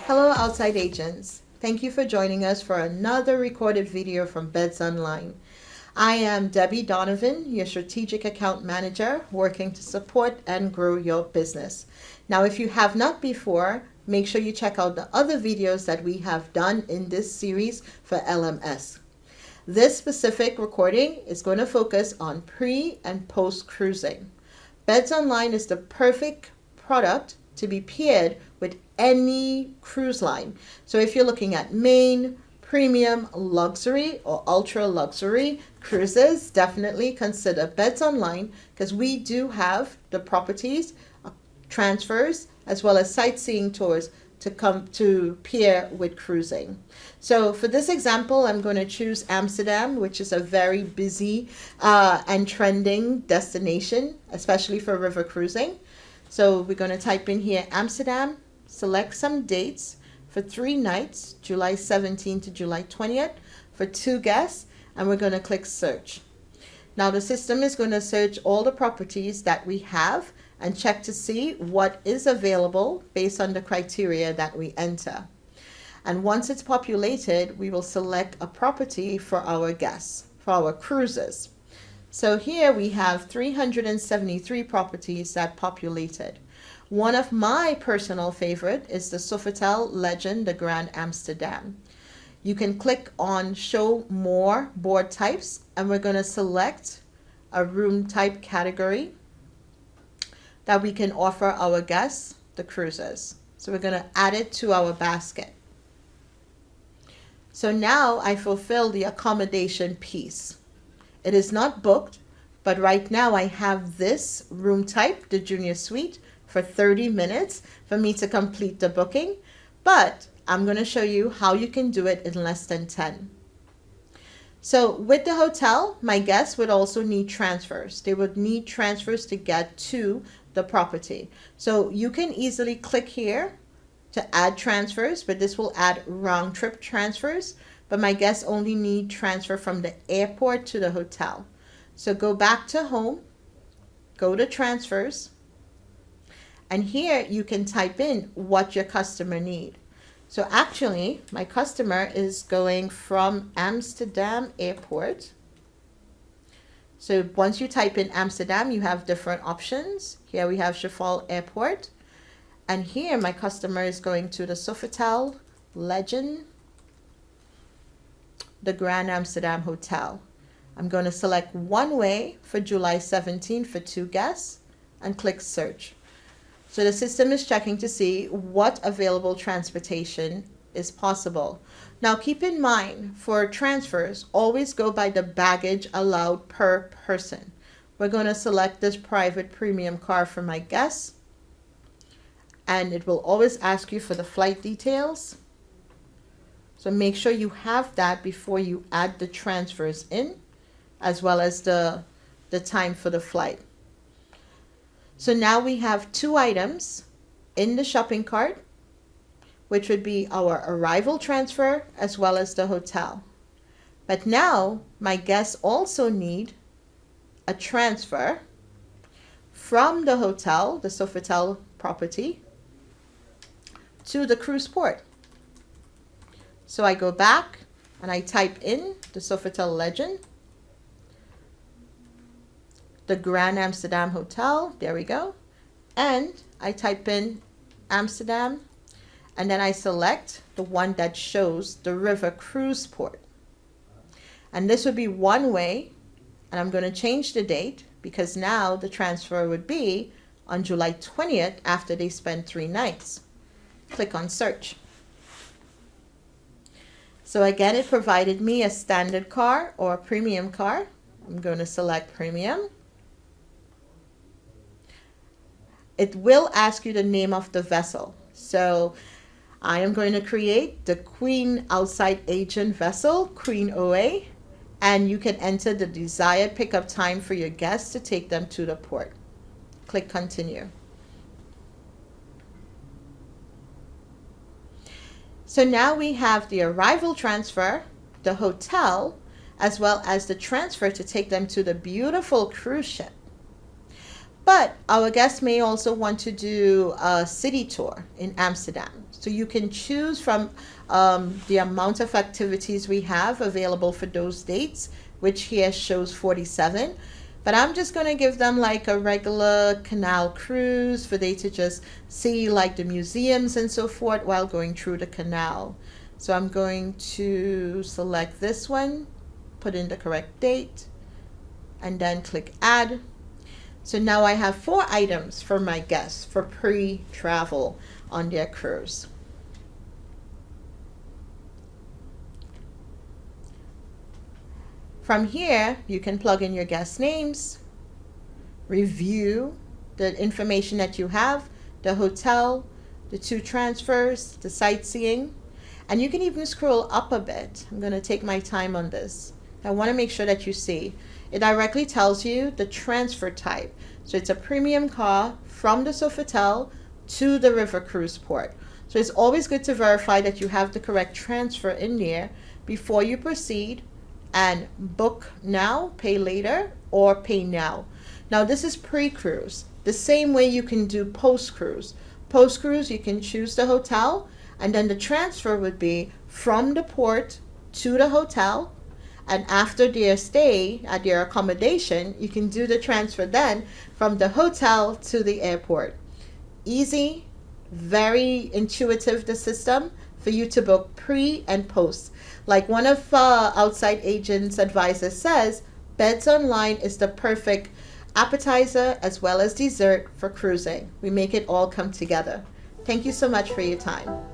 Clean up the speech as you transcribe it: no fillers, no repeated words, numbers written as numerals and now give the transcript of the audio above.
Hello, outside agents. Thank you for joining us for another recorded video from Bedsonline. I am Debbie Donovan, your strategic account manager, working to support and grow your business. Now, if you have not before, make sure you check out the other videos that we have done in this series for LMS. This specific recording is going to focus on pre and post cruising. Bedsonline is the perfect product to be paired with any cruise line. So if you're looking at main, premium, luxury, or ultra luxury cruises, definitely consider Bedsonline, because we do have the properties, transfers, as well as sightseeing tours to come to pair with cruising. So for this example, I'm going to choose Amsterdam, which is a very busy and trending destination, especially for river cruising. So we're going to type in here Amsterdam, select some dates for 3 nights, July 17th to July 20th, for 2 guests, and we're going to click search. Now the system is going to search all the properties that we have and check to see what is available based on the criteria that we enter. And once it's populated, we will select a property for our guests, for our cruises. So here we have 373 properties that populated. One of my personal favorite is the Sofitel Legend, the Grand Amsterdam. You can click on show more board types, and we're going to select a room type category that we can offer our guests, the cruises. So we're going to add it to our basket. So now I fulfill the accommodation piece. It is not booked, but right now I have this room type, the junior suite, for 30 minutes for me to complete the booking, but I'm going to show you how you can do it in less than 10. So with the hotel, my guests would also need transfers. They would need transfers to get to the property. So you can easily click here to add transfers, but this will add round trip transfers. But my guests only need transfer from the airport to the hotel. So go back to home, go to transfers, and here you can type in what your customer need. So actually, my customer is going from Amsterdam Airport. So once you type in Amsterdam, you have different options. Here we have Schiphol Airport. And here my customer is going to the Sofitel Legend, the Grand Amsterdam Hotel. I'm going to select one way for July 17 for 2 guests and click search. So the system is checking to see what available transportation is possible. Now keep in mind, for transfers, always go by the baggage allowed per person. We're going to select this private premium car for my guests, and it will always ask you for the flight details. So make sure you have that before you add the transfers in, as well as the time for the flight. So now we have 2 items in the shopping cart, which would be our arrival transfer as well as the hotel. But now my guests also need a transfer from the hotel, the Sofitel property, to the cruise port. So I go back and I type in the Sofitel Legend, the Grand Amsterdam Hotel, there we go, and I type in Amsterdam, and then I select the one that shows the river cruise port. And this would be one way, and I'm going to change the date because now the transfer would be on July 20th after they spend 3 nights. Click on search. So again, it provided me a standard car or a premium car. I'm going to select premium. It will ask you the name of the vessel. So I am going to create the Queen Outside Agent vessel, Queen OA, and you can enter the desired pickup time for your guests to take them to the port. Click continue. So now we have the arrival transfer, the hotel, as well as the transfer to take them to the beautiful cruise ship. But our guests may also want to do a city tour in Amsterdam. So you can choose from the amount of activities we have available for those dates, which here shows 47. But I'm just going to give them like a regular canal cruise for they to just see like the museums and so forth while going through the canal. So I'm going to select this one, put in the correct date, and then click add. So now I have 4 items for my guests for pre-travel on their cruise. From here, you can plug in your guest names, review the information that you have, the hotel, the 2 transfers, the sightseeing, and you can even scroll up a bit. I'm going to take my time on this. I want to make sure that you see. It directly tells you the transfer type. So it's a premium car from the Sofitel to the river cruise port. So it's always good to verify that you have the correct transfer in there before you proceed and book now, pay later, or pay now. Now this is pre-cruise. The same way you can do post-cruise. Post-cruise, you can choose the hotel, and then the transfer would be from the port to the hotel. And after their stay at their accommodation, you can do the transfer then from the hotel to the airport. Easy, very intuitive, the system for you to book pre and post. Like one of Outside Agents advisors says, Bedsonline is the perfect appetizer as well as dessert for cruising. We make it all come together. Thank you so much for your time.